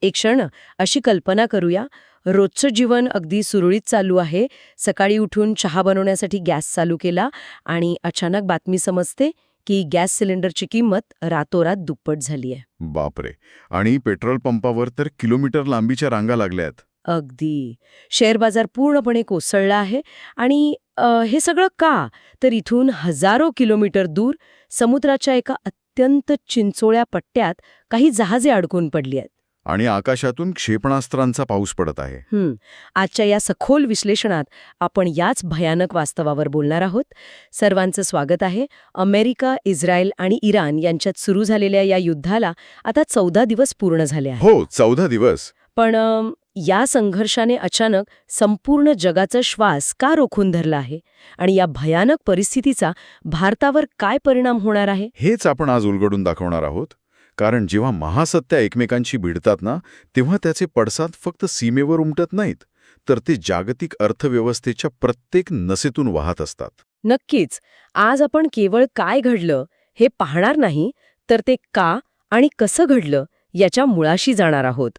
एक क्षण अशी कल्पना करूया. रोजचं जीवन अगदी सुरळीत चालू आहे. सकाळी उठून चहा बनवण्यासाठी गॅस चालू केला आणि अचानक बातमी समजते की गॅस सिलेंडरची किंमत रातोरात दुप्पट झाली आहे. बापरे. आणि पेट्रोल पंपावर तर किलोमीटर लांबीच्या रांगा लागल्यात. अगदी. शेअर बाजार पूर्णपणे कोसळला आहे आणि हे सगळं का? तर इथून हजारो किलोमीटर दूर समुद्राच्या एका अत्यंत चिंचोळ्या पट्ट्यात काही जहाजे अडकून पडली आहेत. आणि आकाशातून क्षेपणास्त्रांचा पाऊस पडत आहे. आजच्या या सखोल विश्लेषणात आपण याच भयानक वास्तवावर बोलणार आहोत. सर्वांचं स्वागत आहे. अमेरिका, इस्रायल आणि इराण यांच्यात सुरू झालेल्या या युद्धाला आता 14 दिवस पूर्ण झाले आहेत. हो, 14 दिवस. पण या संघर्षाने अचानक संपूर्ण जगाचा श्वास का रोखून धरला आहे आणि या भयानक परिस्थितीचा भारतावर काय परिणाम होणार आहे, हेच आपण आज उलगडून दाखवणार आहोत. कारण जेव्हा महासत्ता एकमेकांशी भिडतात ना, तेव्हा त्याचे पडसाद फक्त सीमेवर उमटत नाहीत, तर ते जागतिक अर्थव्यवस्थेच्या प्रत्येक नसेतून वाहत असतात. नक्कीच. आज आपण केवळ काय घडलं हे पाहणार नाही, तर ते का आणि कसं घडलं याच्या मुळाशी जाणार आहोत.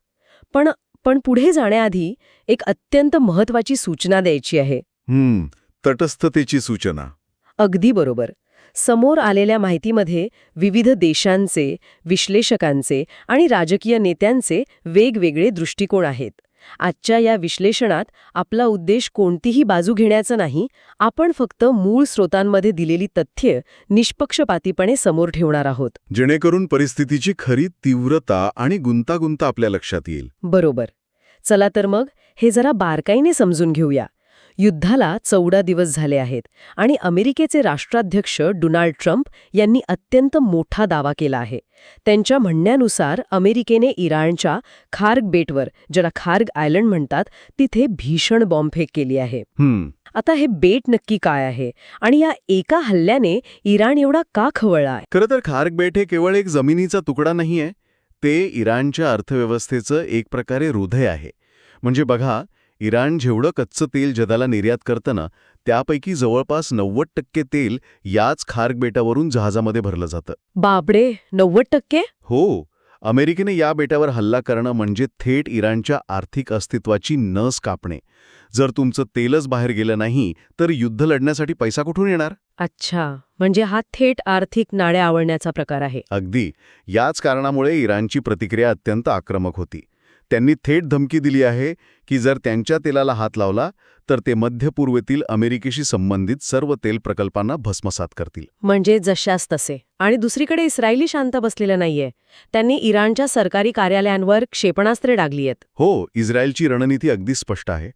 पण पुढे जाण्याआधी एक अत्यंत महत्वाची सूचना द्यायची आहे. तटस्थतेची सूचना. अगदी बरोबर. समोर आलेल्या माहितीमध्ये विविध देशांचे, विश्लेषकांचे आणि राजकीय नेत्यांचे वेगवेगळे दृष्टिकोन आहेत. आजच्या या विश्लेषणात आपला उद्देश कोणतीही बाजू घेण्याचा नाही. आपण फक्त मूळ स्रोतांमध्ये दिलेली तथ्ये निष्पक्षपातीपणे समोर ठेवणार आहोत, जेणेकरून परिस्थितीची खरी तीव्रता आणि गुंतागुंत आपल्या लक्षात येईल. बरोबर. चला तर मग हे जरा बारकाईने समजून घेऊया. युद्धाला 14 दिवस झाले आहेत आणि अमेरिकेचे राष्ट्राध्यक्ष डोनाल्ड ट्रम्प यांनी अत्यंत मोठा दावा केला आहे. त्यांच्या म्हणण्यानुसार अमेरिकेने इराणच्या खार्ग बेटवर, ज्याला खार्ग आयलंड म्हणतात, तिथे भीषण बॉम्बफेक केली आहे. आता हे बेट नक्की काय आहे आणि या एका हल्ल्याने इराण एवढा का खवळला आहे? खरं तर खार्ग बेट हे केवळ एक जमिनीचा तुकडा नाहीये, ते इराणच्या अर्थव्यवस्थेचं एक प्रकारे हृदय आहे. म्हणजे बघा, इराण जेवढं कच्चं तेल जगाला निर्यात करतं ना, त्यापैकी जवळपास 90% तेल याच खार्ग बेटावरून जहाजामध्ये भरलं जातं. बापरे, 90%? हो. अमेरिकेने या बेटावर हल्ला करणं म्हणजे थेट इराणच्या आर्थिक अस्तित्वाची नस कापणे. जर तुमचं तेलच बाहेर गेलं नाही, तर युद्ध लढण्यासाठी पैसा कुठून येणार? अच्छा, म्हणजे हा थेट आर्थिक नाड्या आवळण्याचा प्रकार आहे. अगदी. याच कारणामुळे इराणची प्रतिक्रिया अत्यंत आक्रमक होती. त्यांनी थेट धमकी दिली आहे की जर त्यांच्या तेलाला हात लावला तर ते मध्य पूर्वेतील अमेरिकेशी संबंधित सर्व तेल प्रकल्पांना भस्मसात करतील. म्हणजे जशास तसे. आणि दुसरीकडे इस्रायली शांत बसलेला नाहीये. त्यांनी इराणच्या सरकारी कार्यालयांवर क्षेपणास्त्रे डागली आहेत. हो, इस्रायलची रणनीती अगदी स्पष्ट आहे.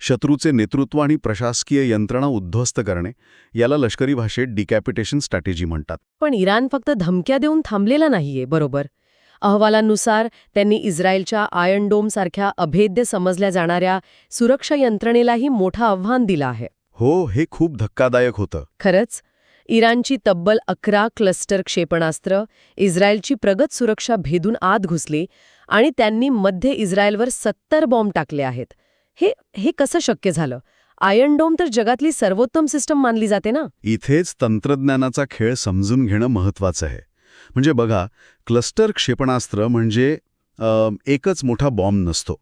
शत्रूचे नेतृत्व आणि प्रशासकीय यंत्रणा उद्ध्वस्त करणे, याला लष्करी भाषेत डिकॅपिटेशन स्ट्रॅटेजी म्हणतात. पण इराण फक्त धमक्या देऊन थांबलेला नाहीये, बरोबर. अहवालांनुसार त्यांनी इस्रायलच्या आयर्न डोम सारख्या अभेद्य समजल्या जाणाऱ्या सुरक्षा यंत्रणेलाही मोठं आव्हान दिलं आहे. हो, हे खूप धक्कादायक होतं. खरंच. इराणची तब्बल 11 क्लस्टर क्षेपणास्त्र इस्रायलची प्रगत सुरक्षा भेदून आत घुसली आणि त्यांनी मध्य इस्रायलवर 70 बॉम्ब टाकले आहेत. हे कसं शक्य झालं? आयर्न डोम तर जगातली सर्वोत्तम सिस्टम मानली जाते ना. इथेच तंत्रज्ञानाचा खेळ समजून घेणं महत्वाचं आहे. म्हणजे बघा, क्लस्टर क्षेपणास्त्र म्हणजे एकच मोठा बॉम्ब नसतो.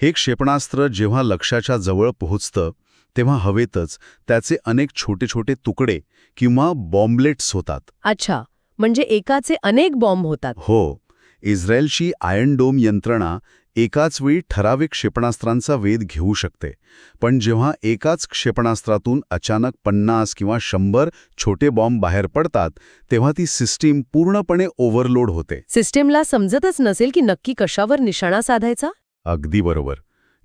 हे क्षेपणास्त्र जेव्हा लक्ष्याच्या जवळ पोहोचतं तेव्हा हवेतच त्याचे अनेक छोटे छोटे तुकडे किंवा बॉम्बलेट्स होतात. अच्छा, म्हणजे एकाचे अनेक बॉम्ब होतात. हो. इस्रायलची आयर्न डोम यंत्रणा एकाच वेळी ठराविक क्षेपणास्त्रांचा वेध घेऊ शकते. पण जेव्हा एकाच क्षेपणास्त्रातून अचानक 50 किंवा 100 छोटे बॉम्ब बाहेर पडतात, तेव्हा ती सिस्टीम पूर्णपणे ओव्हरलोड होते. सिस्टीमला समजतच नसेल की नक्की कशावर निशाणा साधायचा. अगदी बरोबर.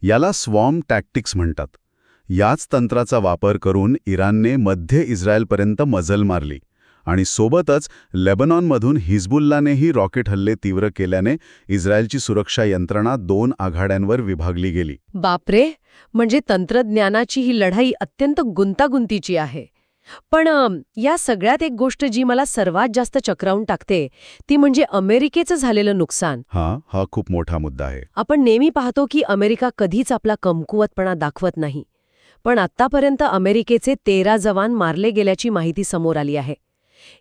याला स्वॉर्म टॅक्टिक्स म्हणतात. याच तंत्राचा वापर करून इराणने मध्य इस्रायलपर्यंत मजल मारली आणि सोबतच लेबनॉनमधून हिजबुल्लानेही रॉकेट हल्ले तीव्र केल्याने इस्रायलची सुरक्षा यंत्रणा 2 आघाड्यांवर विभागली गेली. बापरे, म्हणजे तंत्रज्ञानाची ही लढाई अत्यंत गुंतागुंतीची आहे. पण या सगळ्यात एक गोष्ट जी मला सर्वात जास्त चक्रावून टाकते ती म्हणजे अमेरिकेचं झालेलं नुकसान. हा खूप मोठा मुद्दा आहे. आपण नेहमी पाहतो की अमेरिका कधीच आपला कमकुवतपणा दाखवत नाही. पण आत्तापर्यंत अमेरिकेचे 13 जवान मारले गेल्याची माहिती समोर आली आहे.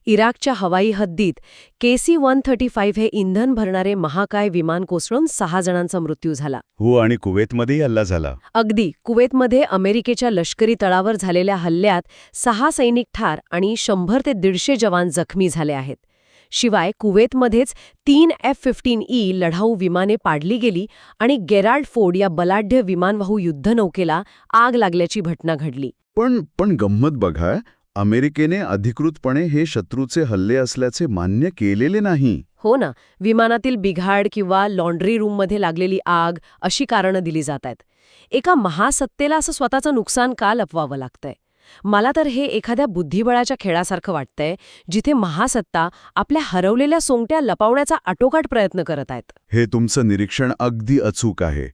इराकच्या हवाई हद्दीत KC-135 हे इंधन भरणारे महाकाय विमान कोसळून 6 जणांचा मृत्यू झाला. हो, आणि कुवेतमध्येही हल्ला झाला. अगदी. कुवेतमध्ये अमेरिकेच्या लष्करी तळावर झालेल्या हल्ल्यात 6 सैनिक ठार आणि 100 ते 150 जवान जखमी झाले आहेत. शिवाय कुवेतमध्येच 3 F-15E लढाऊ विमाने पाडली गेली आणि गेराल्ड फोर्ड या बलाढ्य विमानवाहू युद्धनौकेला आग लागल्याची घटना घडली. पण गंमत बघा, अमेरिकेने अधिकृतपणे हे शत्रूचे हल्ले असल्याचे मान्य केलेले नाही. हो ना, विमानातील बिघाड किंवा लॉन्ड्री रूममध्ये लागलेली आग अशी कारणं दिली जात आहेत. एका महासत्तेला असं स्वतःचं नुकसान का लपवावं लागतंय? मला तर हे एखाद्या बुद्धिबळाच्या खेळासारखं वाटतंय, जिथे महासत्ता आपल्या हरवलेल्या सोंगट्या लपवण्याचा आटोकाट प्रयत्न करत आहेत. हे तुमचं निरीक्षण अगदी अचूक आहे.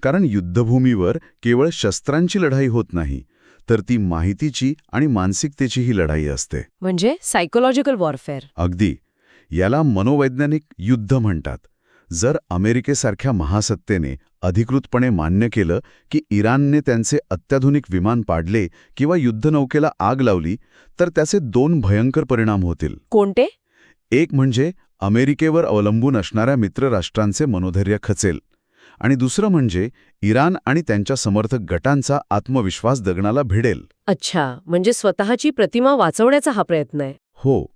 कारण युद्धभूमीवर केवळ शस्त्रांची लढाई होत नाही, तर ती माहितीची आणि मानसिकतेचीही लढाई असते. म्हणजे सायकोलॉजिकल वॉरफेअर. अगदी. याला मनोवैज्ञानिक युद्ध म्हणतात. जर अमेरिकेसारख्या महासत्तेने अधिकृतपणे मान्य केलं की इराणने त्यांचे अत्याधुनिक विमान पाडले किंवा युद्धनौकेला आग लावली, तर त्याचे 2 भयंकर परिणाम होतील. कोणते? एक म्हणजे अमेरिकेवर अवलंबून असणाऱ्या मित्रराष्ट्रांचे मनोधैर्य खचेल, आणि दुसरं म्हणजे इराण आणि त्यांच्या समर्थक गटांचा आत्मविश्वास दगनाला भिडेल. अच्छा, म्हणजे स्वतःची प्रतिमा वाचवण्याचा हा प्रयत्न आहे. हो.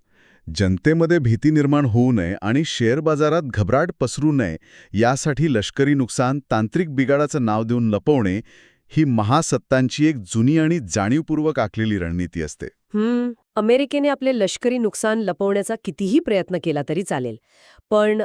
जनतेमध्ये भीती निर्माण होऊ नये आणि शेअर बाजारात घबराट पसरू नये यासाठी लष्करी नुकसान, तांत्रिक बिघाडाचं नाव देऊन लपवणे ही महासत्तांची एक जुनी आणि जाणीवपूर्वक आखलेली रणनीती असते. अमेरिकेने आपले लष्करी नुकसान लपवण्याचा कितीही प्रयत्न केला तरी चालेल. पण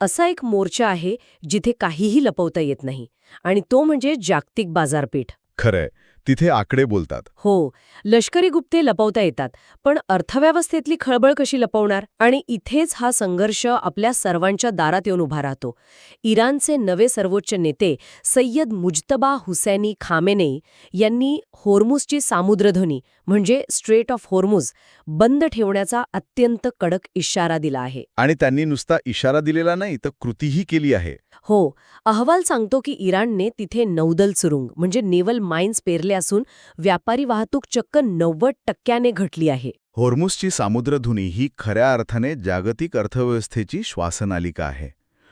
असा एक मोर्चा आहे जिथे काहीही लपवता येत नाही, आणि तो म्हणजे जागतिक बाजारपेठ. खरंय, तिथे आकडे बोलतात. हो, लष्करी गुप्ते लपवता येतात, पण अर्थव्यवस्थेतली खळबळ कशी लपवणार? आणि इथेच हा संघर्ष आपल्या सर्वांच्या दारात येऊन उभा राहतो. इराणचे नवे सर्वोच्च नेते सय्यद मुज्तबा हुसैनी खामेनेई यांनी होर्मुझची सामुद्रधुनी म्हणजे स्ट्रेट ऑफ होर्मुझ बंद ठेवण्याचा अत्यंत कडक इशारा दिला आहे. आणि त्यांनी नुसता इशारा दिलेला नाही, तर कृतीही केली आहे. हो, अहवाल सांगतो की इराणने तिथे नौदल सुरुंग म्हणजे नेव्हल माइन्स पेरले असून व्यापारी वाहतूक चक्क 90% घटली आहे. होर्मुझची सामुद्रधुनी ही खऱ्या अर्थाने जागतिक अर्थव्यवस्थेची श्वासनालिका आहे.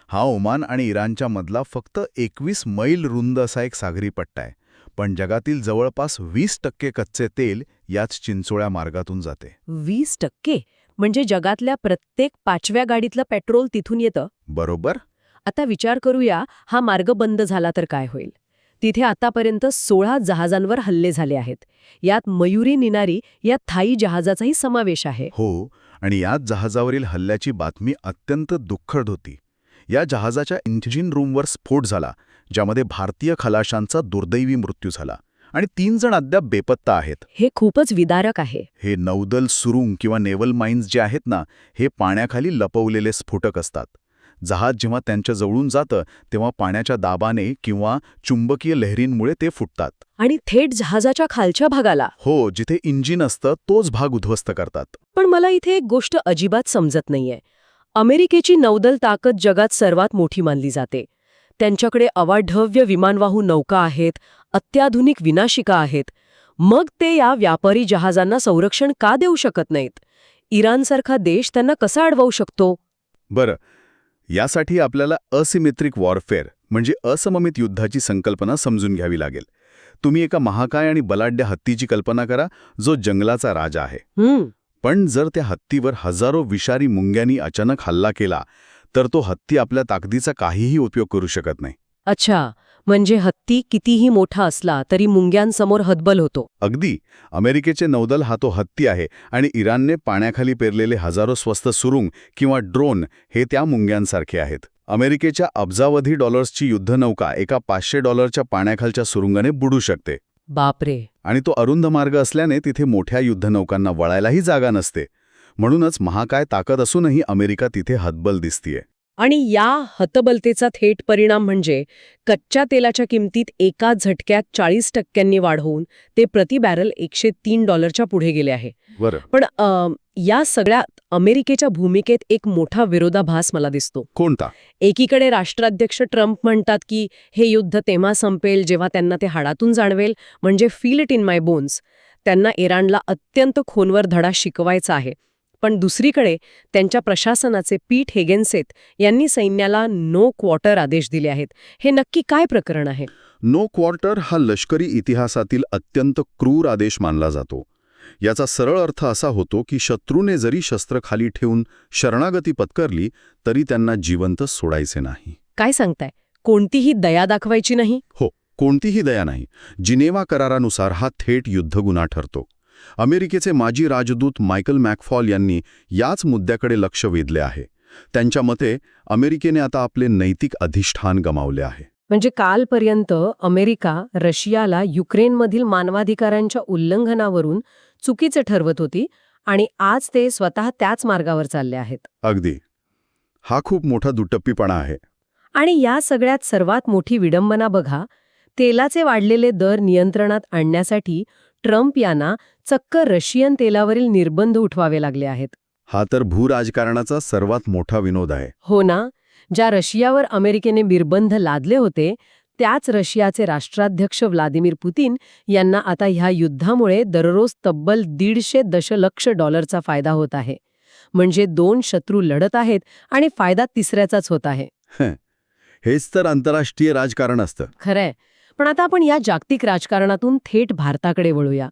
हा ओमान आणि इराणच्या मधला फक्त 21 मैल रुंद असा एक सागरी पट्टा आहे, पण जगातील जवळपास 20% कच्चे तेल याच चिंचोळ्या मार्गातून जाते. 20%? म्हणजे जगातल्या प्रत्येक 5व्या गाडीतलं पेट्रोल तिथून येतं. बरोबर. आता विचार करूया, हा मार्ग बंद झाला तर काय होईल? तिथे आतापर्यंत 16 जहाजांवर हल्ले झाले आहेत. यात मयुरी निनारी या थाई जहाजाचाही समावेश आहे. हो, आणि याच जहाजावरील हल्ल्याची बातमी अत्यंत दुःखद होती. या जहाजाच्या इंजिन रूमवर स्फोट झाला, ज्यामध्ये भारतीय खलाशांचा दुर्दैवी मृत्यू झाला, आणि 3 जण अद्याप बेपत्ता आहेत. हे खूपच विदारक आहे. हे नौदल सुरुंग किंवा नेव्हल माइन्स जे आहेत ना, हे पाण्याखाली लपवलेले स्फोटक असतात. जहाज जेव्हा त्यांच्या जवळून जातं तेव्हा पाण्याच्या दाबाने किंवा चुंबकीय लहरींमुळे ते फुटतात. आणि थेट जहाजाच्या खालच्या भागाला? हो, जिथे इंजिन असतं तोच भाग उद्ध्वस्त करतात. पण मला इथे एक गोष्ट अजिबात समजत नाहीये. अमेरिकेची नौदल ताकद जगात सर्वात मोठी मानली जाते. त्यांच्याकडे अवाढव्य विमानवाहू नौका आहेत, अत्याधुनिक विनाशिका आहेत. मग ते या व्यापारी जहाजांना संरक्षण का देऊ शकत नाहीत? इराणसारखा देश त्यांना कसा अडवू शकतो? बरं, यासाठी आपल्याला असिमेट्रिक वॉरफेअर म्हणजे असममित युद्धाची संकल्पना समजून घ्यावी लागेल. तुम्ही एका महाकाय आणि बलाढ्य हत्तीची कल्पना करा, जो जंगलाचा राजा आहे. पण जर त्या हत्तीवर हजारो विषारी मुंग्यांनी अचानक हल्ला केला, तर तो हत्ती आपल्या ताकदीचा काहीही उपयोग करू शकत नाही. अच्छा, म्हणजे हत्ती कितीही मोठा असला तरी मुंग्यांसमोर हतबल होतो. अगदी. अमेरिकेचे नौदल हा तो हत्ती आहे, आणि इराणने पाण्याखाली पेरलेले हजारो स्वस्त सुरुंग किंवा ड्रोन हे त्या मुंग्यांसारखे आहेत. अमेरिकेच्या अब्जावधी डॉलर्सची युद्धनौका एका $500 पाण्याखालच्या सुरुंगाने बुडू शकते. बापरे. आणि तो अरुंद मार्ग असल्याने तिथे मोठ्या युद्धनौकांना वळायलाही जागा नसते. म्हणूनच महाकाय ताकद असूनही अमेरिका तिथे हतबल दिसतीये. आणि या हतबलतेचा थेट परिणाम म्हणजे कच्च्या तेलाच्या किमतीत एका झटक्यात 40% वाढ होऊन ते प्रति बॅरल $103 पुढे गेले आहे. बरं. पण या सगळ्यात अमेरिकेच्या भूमिकेत एक मोठा विरोधाभास मला दिसतो. कोणता? एकीकडे राष्ट्राध्यक्ष ट्रम्प म्हणतात की हे युद्ध तेव्हा संपेल जेव्हा त्यांना ते हाडातून जाणवेल, म्हणजे feel it in my bones. त्यांना इराणला अत्यंत खोलवर धडा शिकवायचा आहे. पण दुसरीकडे त्यांच्या प्रशासनाचे पीट हेगेन्सेथ यांनी सैन्याला नो क्वार्टर आदेश दिले आहेत. हे नक्की काय प्रकरण आहे? नो क्वार्टर हा लष्करी इतिहासातील अत्यंत क्रूर आदेश मानला जातो. याचा सरळ अर्थ असा होतो की शत्रूने जरी शस्त्र खाली ठेवून शरणागती पत्करली तरी त्यांना जिवंत सोडायचे नाही. काय सांगताय? कोणतीही दया दाखवायची नाही? हो, कोणतीही दया नाही. जिनेवा करारानुसार हा थेट युद्धगुन्हा ठरतो. अमेरिकेचे माजी राजदूत मायकल मॅकफॉल यांनी याच मुद्द्याकडे लक्ष वेधले आहे. त्यांच्या मते अमेरिकेने आता आपले नैतिक अधिष्ठान गमावले आहे. म्हणजे कालपर्यंत अमेरिका रशियाला युक्रेनमधील मानवाधिकारांच्या उल्लंघनावरून चुकीचं ठरवत होती आणि आज ते स्वतः त्याच मार्गावर चालले आहेत. अगदी. हा खूप मोठा दुटप्पीपणा आहे. आणि या सगळ्यात सर्वात मोठी विडंबना बघा, तेलाचे वाढलेले दर नियंत्रणात आणण्यासाठी ट्रम्प यांना चक्क रशियन तेलावरील निर्बंध उठवावे लागले आहेत. हा तर भूराजकारणाचा सर्वात मोठा विनोद आहे. हो ना. ज्या रशियावर अमेरिकेने निर्बंध लादले होते त्याच रशियाचे राष्ट्राध्यक्ष व्लादिमीर पुतिन यांना आता ह्या युद्धामुळे दररोज तब्बल $150 दशलक्ष फायदा होत आहे. म्हणजे 2 शत्रू लढत आहेत आणि फायदा तिसऱ्याचाच होत आहे. हेच तर आंतरराष्ट्रीय राजकारण असतं. खरंय. पण आता आपण या जागतिक राजकारणातून थेट भारताकडे वळूया.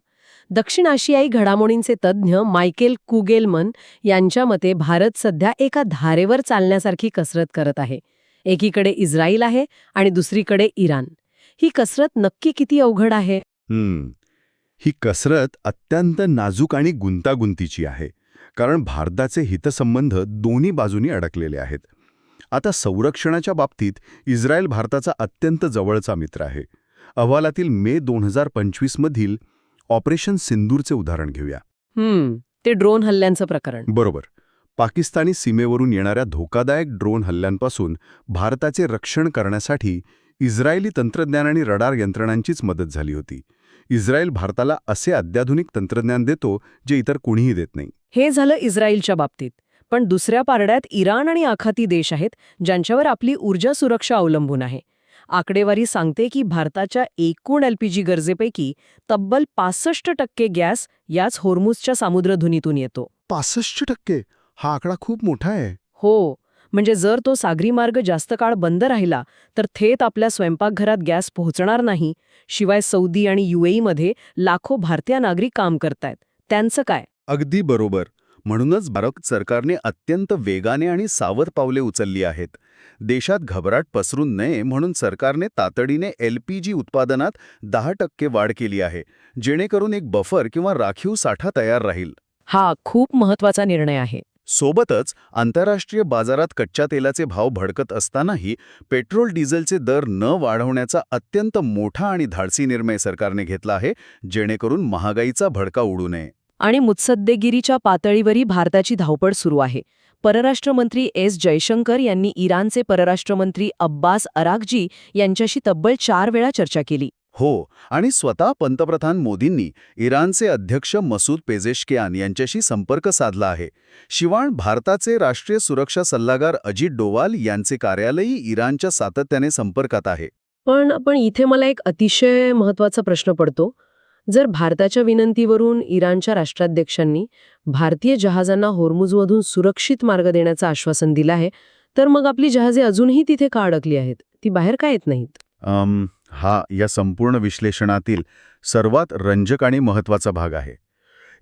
दक्षिण आशियाई घडामोडींचे तज्ज्ञ मायकेल कुगेलमन यांच्या मते भारत सध्या एका धारेवर चालण्यासारखी कसरत करत आहे. एकीकडे इस्रायल आहे आणि दुसरीकडे इराण. ही कसरत नक्की किती अवघड आहे? ही कसरत अत्यंत नाजूक आणि गुंतागुंतीची आहे. कारण भारताचे हितसंबंध दोन्ही बाजूनी अडकलेले आहेत. आता संरक्षणाच्या बाबतीत इस्रायल भारताचा अत्यंत जवळचा मित्र आहे. अहवालातील मे 2025 मधील ऑपरेशन सिंदूरचे उदाहरण घेऊया. ते ड्रोन हल्ल्यांचं प्रकरण. बरोबर. पाकिस्तानी सीमेवरून येणाऱ्या धोकादायक ड्रोन हल्ल्यांपासून भारताचे रक्षण करण्यासाठी इस्रायली तंत्रज्ञान आणि रडार यंत्रणांचीच मदत झाली होती. इस्रायल भारताला असे अत्याधुनिक तंत्रज्ञान देतो जे इतर कुणीही देत नाही. हे झालं इस्रायलच्या बाबतीत. पण दुसऱ्या पारड्यात इराण आणि आखाती देश आहेत ज्यांच्यावर आपली ऊर्जा सुरक्षा अवलंबून आहे. आकडेवारी सांगते की भारताच्या एकूण LPG गरजेपैकी तब्बल 65% गॅस याच होर्मुझच्या सामुद्रधुनीतून येतो. 65%? हा आकडा खूप मोठा आहे. हो. म्हणजे जर तो सागरी मार्ग जास्त काळ बंद राहिला तर थेट आपल्या स्वयंपाकघरात गॅस पोहोचणार नाही. शिवाय सौदी आणि UAEमध्ये लाखो भारतीय नागरिक काम करतायत. त्यांचं काय? अगदी बरोबर. म्हणूनच भारत सरकारने अत्यंत वेगाने आणि सावध पावले उचलली आहेत. देशात घबराट पसरू नये म्हणून सरकारने तातडीने LPG उत्पादनात 10% वाढ केली आहे, जेणेकरून एक बफर किंवा राखीव साठा तयार राहील. हा खूप महत्वाचा निर्णय आहे. सोबतच आंतरराष्ट्रीय बाजारात कच्च्या तेलाचे भाव भडकत असतानाही पेट्रोल डिझेलचे दर न वाढवण्याचा अत्यंत मोठा आणि धाडसी निर्णय सरकारने घेतला आहे, जेणेकरून महागाईचा भडका उडू नये. आणि मुत्सद्देगिरीच्या पातळीवरही भारताची धावपळ सुरू आहे. परराष्ट्रमंत्री S. जयशंकर यांनी इराणचे परराष्ट्रमंत्री अब्बास अराघची यांच्याशी तब्बल 4 वेळा चर्चा केली. हो, आणि स्वतः पंतप्रधान मोदींनी इराणचे अध्यक्ष मसूद पेझेशकियान यांच्याशी संपर्क साधला आहे. शिवाय भारताचे राष्ट्रीय सुरक्षा सल्लागार अजित डोवाल यांचे कार्यालयही इराणच्या सातत्याने संपर्कात आहे. पण इथे मला एक अतिशय महत्वाचा प्रश्न पडतो. जर भारताच्या विनंतीवरून इराणच्या राष्ट्राध्यक्षांनी भारतीय जहाजांना होर्मुझमधून सुरक्षित मार्ग देण्याचं आश्वासन दिलं आहे, तर मग आपली जहाजे अजूनही तिथे का अडकली आहेत? ती बाहेर का येत नाहीत? हा या संपूर्ण विश्लेषणातील सर्वात रंजक आणि महत्त्वाचा भाग आहे.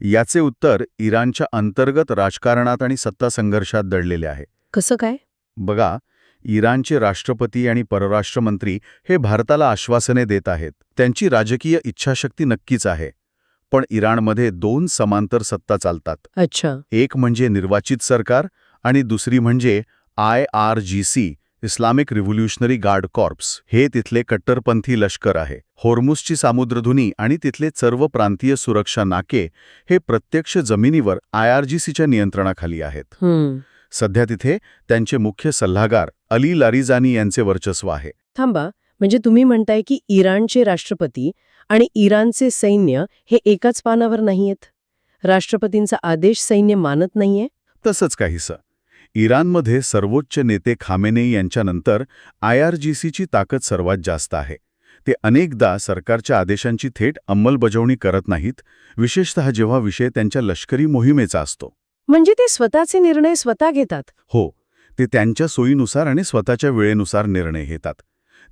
याचे उत्तर इराणच्या अंतर्गत राजकारणात आणि सत्ता संघर्षात दडलेले आहे. कसं काय? बघा, इराणचे राष्ट्रपती आणि परराष्ट्रमंत्री हे भारताला आश्वासने देत आहेत. त्यांची राजकीय इच्छाशक्ती नक्कीच आहे. पण इराणमध्ये 2 समांतर सत्ता चालतात. अच्छा. एक म्हणजे निर्वाचित सरकार आणि दुसरी म्हणजे IRGC, Islamic revolutionary guard corps. हे तिथले कट्टरपंथी लष्कर आहे. होर्मुझची सामुद्रधुनी आणि तिथले सर्व प्रांतीय सुरक्षा नाके हे प्रत्यक्ष जमिनीवर IRGCच्या नियंत्रणाखाली आहेत. सध्या तिथे त्यांचे मुख्य सल्लागार अली लारिजानी यांचे वर्चस्व आहे. थांबा, म्हणजे तुम्ही म्हणताय की इराणचे राष्ट्रपती आणि इराणचे सैन्य हे एकाच पानावर नाहीयेत? राष्ट्रपतींचा आदेश सैन्य मानत नाहीये? तसंच काहीसं. इराणमध्ये सर्वोच्च नेते खामेनेई यांच्यानंतर IRGCची ताकद सर्वात जास्त आहे. ते अनेकदा सरकारच्या आदेशांची थेट अंमलबजावणी करत नाहीत, विशेषतः जेव्हा विषय त्यांच्या लष्करी मोहिमेचा असतो. म्हणजे ते स्वतःचे निर्णय स्वतः घेतात. हो, ते त्यांच्या सोयीनुसार आणि स्वतःच्या वेळेनुसार निर्णय घेतात.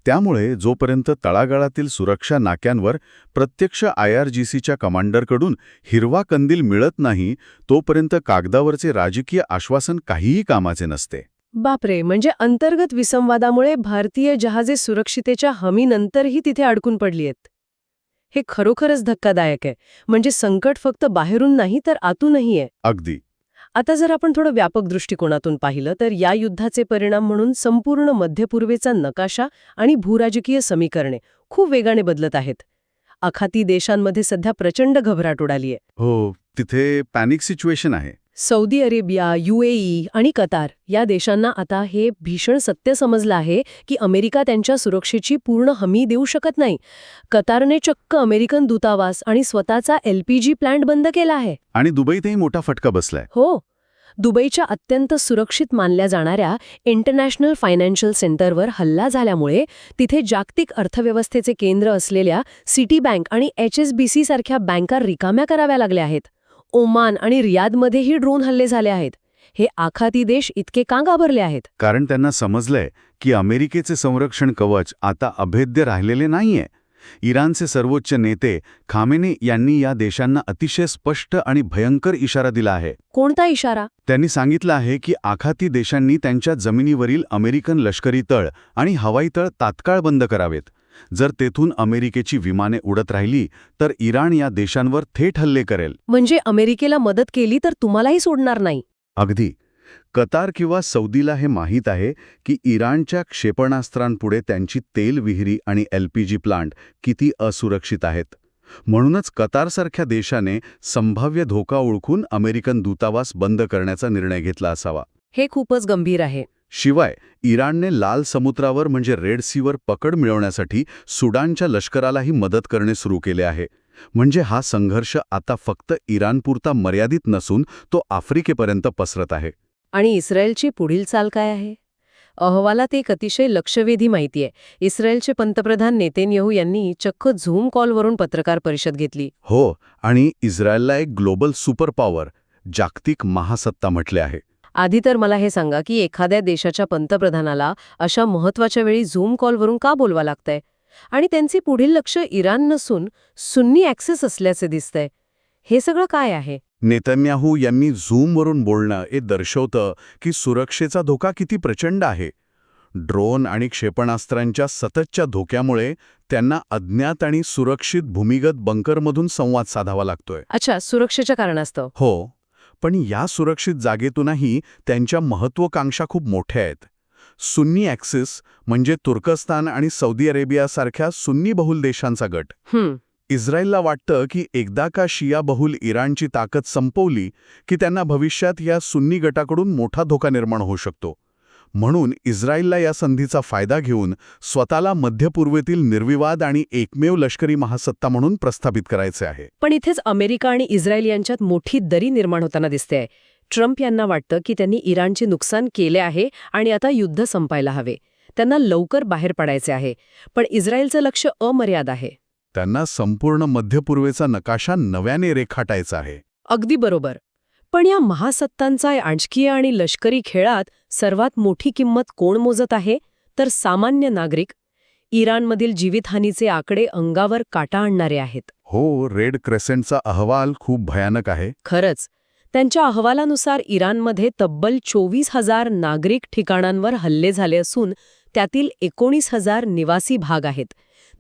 त्यामुळे जोपर्यंत तळागाळातील सुरक्षा नाक्यांवर प्रत्यक्ष IRGCच्या कमांडरकडून हिरवा कंदील मिळत नाही, तोपर्यंत कागदावरचे राजकीय आश्वासन काहीही कामाचे नसते. बापरे, म्हणजे अंतर्गत विसंवादामुळे भारतीय जहाजे सुरक्षितेच्या हमीनंतरही तिथे अडकून पडली आहेत. हे खरोखरच धक्कादायक आहे. म्हणजे संकट फक्त बाहेरून नाही तर आतूनही आहे. अगदी. आता जर आपण थोडं व्यापक दृष्टिकोनातून पाहिलं तर या युद्धाचे परिणाम म्हणून संपूर्ण मध्यपूर्वेचा नकाशा आणि भूराजकीय समीकरणे खूप वेगाने बदलत आहेत. आखाती देशांमध्ये सध्या प्रचंड घबराट उडालीये. हो, तिथे पॅनिक सिच्युएशन आहे. सौदी अरेबिया, UAE आणि कतार या देशांना आता हे भीषण सत्य समजलं आहे की अमेरिका त्यांच्या सुरक्षेची पूर्ण हमी देऊ शकत नाही. कतारने चक्क अमेरिकन दूतावास आणि स्वतःचा LPG प्लांट बंद केला आहे. आणि दुबईतही मोठा फटका बसलाय. हो, दुबईच्या अत्यंत सुरक्षित मानल्या जाणाऱ्या इंटरनॅशनल फायनान्शियल सेंटरवर हल्ला झाल्यामुळे तिथे जागतिक अर्थव्यवस्थेचे केंद्र असलेल्या सिटी बँक आणि HSBC सारख्या बँका रिकाम्या कराव्या लागल्या आहेत. ओमान आणि रियादमध्येही ड्रोन हल्ले झाले आहेत. हे आखाती देश इतके का घाबरले आहेत? कारण त्यांना समजलंय की अमेरिकेचे संरक्षण कवच आता अभेद्य राहिलेले नाहीये. इराणचे सर्वोच्च नेते खामेनी यांनी या देशांना अतिशय स्पष्ट आणि भयंकर इशारा दिला आहे. कोणता इशारा? त्यांनी सांगितलं आहे की आखाती देशांनी त्यांच्या जमिनीवरील अमेरिकन लष्करी तळ आणि हवाई तळ तात्काळ बंद करावेत. जर तेथून अमेरिकेची विमाने उडत राहिली तर इराण या देशांवर थेट हल्ले करेल. म्हणजे अमेरिकेला मदत केली तर तुम्हालाही सोडणार नाही. अगदी. कतार किंवा सौदीला हे माहीत आहे की इराणच्या क्षेपणास्त्रांपुढे त्यांची तेल विहिरी आणि LPG प्लांट किती असुरक्षित आहेत. म्हणूनच कतारसारख्या देशाने संभाव्य धोका ओळखून अमेरिकन दूतावास बंद करण्याचा निर्णय घेतला असावा. हे खूपच गंभीर आहे. शिवाय इराणने लाल समुद्रावर म्हणजे रेड सीवर पकड मिळवण्यासाठी सुडानच्या लष्करालाही मदत करणे सुरू केले आहे. म्हणजे हा संघर्ष आता फक्त इराणपुरता मर्यादित नसून तो आफ्रिकेपर्यंत पसरत आहे. आणि इस्रायलची पुढील चाल काय आहे? अहवालात एक अतिशय लक्षवेधी माहिती आहे. इस्रायलचे पंतप्रधान नेतन्याहू यांनी चक्क झूम कॉलवरून पत्रकार परिषद घेतली. हो, आणि इस्रायलला एक ग्लोबल सुपर पॉवर, जागतिक महासत्ता म्हटले आहे. आधी तर मला हे सांगा की एखाद्या देशाच्या पंतप्रधानाला अशा महत्त्वाच्या वेळी झूम कॉलवरून का बोलवा लागतंय? आणि त्यांचे पुढील लक्ष इराण नसून सुन्नी ॲक्सेस असल्याचे दिसतंय. हे सगळं काय आहे? नेतन्याहू यांनी झूमवरून बोलणं हे दर्शवतं की सुरक्षेचा धोका किती प्रचंड आहे. ड्रोन आणि क्षेपणास्त्रांच्या सततच्या धोक्यामुळे त्यांना अज्ञात आणि सुरक्षित भूमिगत बंकरमधून संवाद साधावा लागतोय. अच्छा, सुरक्षेच्या कारणास्तव. हो, पण या सुरक्षित जागेतूनही त्यांच्या महत्त्वाकांक्षा खूप मोठ्या आहेत. सुन्नी ॲक्सिस म्हणजे तुर्कस्तान आणि सौदी अरेबियासारख्या सुन्नी बहुल देशांचा गट. इस्रायलला वाटतं की एकदा का शिया बहुल इराणची ताकद संपवली की त्यांना भविष्यात या सुन्नी गटाकडून मोठा धोका निर्माण होऊ शकतो. म्हणून इस्रायलला या संधीचा फायदा घेऊन स्वतःला मध्यपूर्वेतील निर्विवाद आणि एकमेव लष्करी महासत्ता म्हणून प्रस्थापित करायचे आहे. पण इथेच अमेरिका आणि इस्रायल यांच्यात मोठी दरी निर्माण होताना दिसते. ट्रम्प यांना वाटतं की त्यांनी इराणचे नुकसान केले आहे आणि आता युद्ध संपायला हवे. त्यांना लवकर बाहेर पडायचे आहे. पण इस्रायलचं लक्ष अमर्याद आहे. त्यांना संपूर्ण मध्यपूर्वेचा नकाशा नव्याने रेखाटायचा आहे. अगदी बरोबर. पण या महासत्तांचा राजकीय आणि लष्करी खेळात सर्वात मोठी किंमत कोण मोजत आहे? तर सामान्य नागरिक. इराणमधील जीवितहानीचे आकडे अंगावर काटा आणणारे आहेत. हो, रेड क्रेसेंटचा अहवाल खूप भयानक आहे. खरंच. त्यांच्या अहवालानुसार इराणमध्ये तब्बल 24,000 नागरिक ठिकाणांवर हल्ले झाले असून त्यातील 19,000 निवासी भाग आहेत.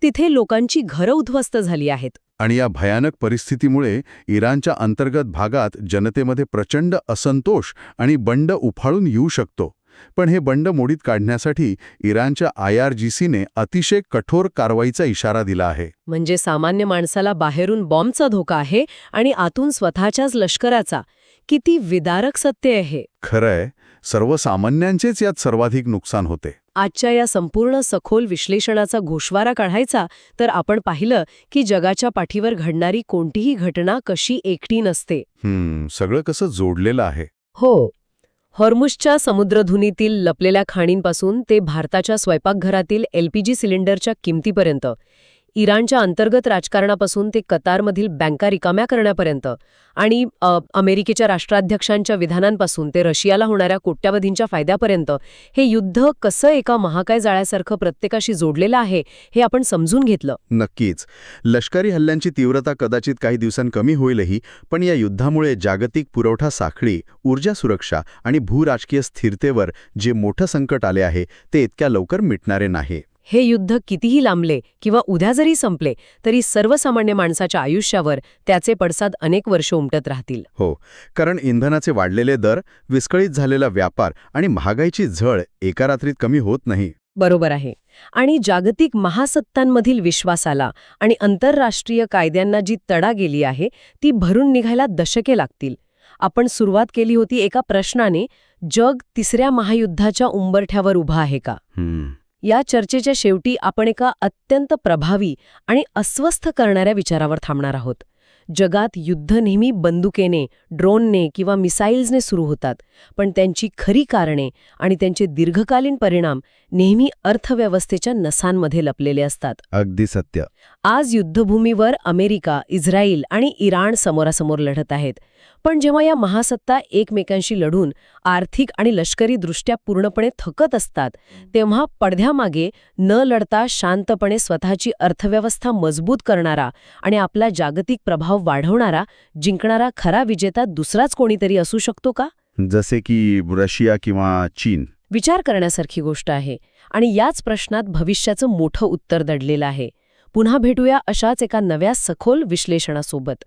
तिथे लोकांची घरं उद्ध्वस्त झाली आहेत. आणि या भयानक परिस्थितीमुळे इराणच्या अंतर्गत भागात जनतेमध्ये प्रचंड असंतोष आणि बंड उफाळून येऊ शकतो. पण हे बंड मोडीत काढण्यासाठी इराणच्या IRGCने अतिशय कठोर कारवाईचा इशारा दिला आहे. म्हणजे सामान्य माणसाला बाहेरून बॉम्बचा धोका आहे आणि आतून स्वतःच्याच लष्कराचा. किती विदारक सत्य आहे. खरंय, सर्वसामान्यांचेच यात सर्वाधिक नुकसान होते. आजच्या या संपूर्ण सखोल विश्लेषणाचा गोषवारा काढायचा तर आपण पाहिलं की जगाच्या पाठीवर घडणारी कोणतीही घटना कशी एकटी नसते. सगळं कसं जोडलेलं आहे. हो. हॉर्मुझच्या समुद्रधुनीतील लपलेल्या खाणींपासून ते भारताच्या स्वयंपाकघरातील LPG सिलेंडरच्या किमतीपर्यंत इराणच्या अंतर्गत राजकारणापासून ते कतारमधील बँका रिकाम्या करण्यापर्यंत आणि अमेरिकेच्या राष्ट्राध्यक्षांच्या विधानांपासून ते रशियाला होणाऱ्या कोट्यावधींच्या फायद्यापर्यंत हे युद्ध कसं एका महाकाय जाळ्यासारखं प्रत्येकाशी जोडलेलं आहे हे आपण समजून घेतलं. नक्कीच. लष्करी हल्ल्यांची तीव्रता कदाचित काही दिवसांत कमी होईलही, पण या युद्धामुळे जागतिक पुरवठा साखळी, ऊर्जा सुरक्षा आणि भूराजकीय स्थिरतेवर जे मोठं संकट आले आहे ते इतक्या लवकर मिटणारे नाही. हे युद्ध कितीही लांबले किंवा उद्या जरी संपले तरी सर्वसामान्य माणसाच्या आयुष्यावर त्याचे पडसाद अनेक वर्ष उमटत राहतील. हो, कारण इंधनाचे वाढलेले दर, विस्कळीत झालेला व्यापार आणि महागाईची झळ एका रात्रीत कमी होत नाही. बरोबर आहे. आणि जागतिक महासत्तांमधील विश्वासाला आणि आंतरराष्ट्रीय कायद्यांना जी तडा गेली आहे ती भरून निघायला दशके लागतील. आपण सुरुवात केली होती एका प्रश्नाने, जग तिसऱ्या महायुद्धाच्या उंबरठ्यावर उभं आहे का? या चर्चेच्या शेवटी आपण एका अत्यंत प्रभावी आणि अस्वस्थ करणाऱ्या विचारावर थांबणार आहोत. जगात युद्ध नेहमी बंदुकेने, ड्रोनने किंवा मिसाईल्सने सुरू होतात, पण त्यांची खरी कारणे आणि त्यांचे दीर्घकालीन परिणाम नेहमी अर्थव्यवस्थेच्या नसांमध्ये लपलेले असतात. अगदी सत्य. आज युद्धभूमीवर अमेरिका, इस्रायल आणि इराण समोरासमोर लढत आहेत. पण जेव्हा या महासत्ता एकमेकांशी लढून आर्थिक आणि लष्करी दृष्ट्या पूर्णपणे थकत असतात, तेव्हा पडद्यामागे न लढता शांतपणे स्वतःची अर्थव्यवस्था मजबूत करणारा आणि आपला जागतिक प्रभाव वाढवणारा, जिंकणारा खरा विजेता दुसराच कोणीतरी असू शकतो का? जसे की रशिया किंवा चीन. विचार करण्यासारखी गोष्ट आहे आणि याच प्रश्नात भविष्याचं मोठं उत्तर दडलेलं आहे. पुन्हा भेटूया अशाच एका नव्या सखोल विश्लेषणासोबत.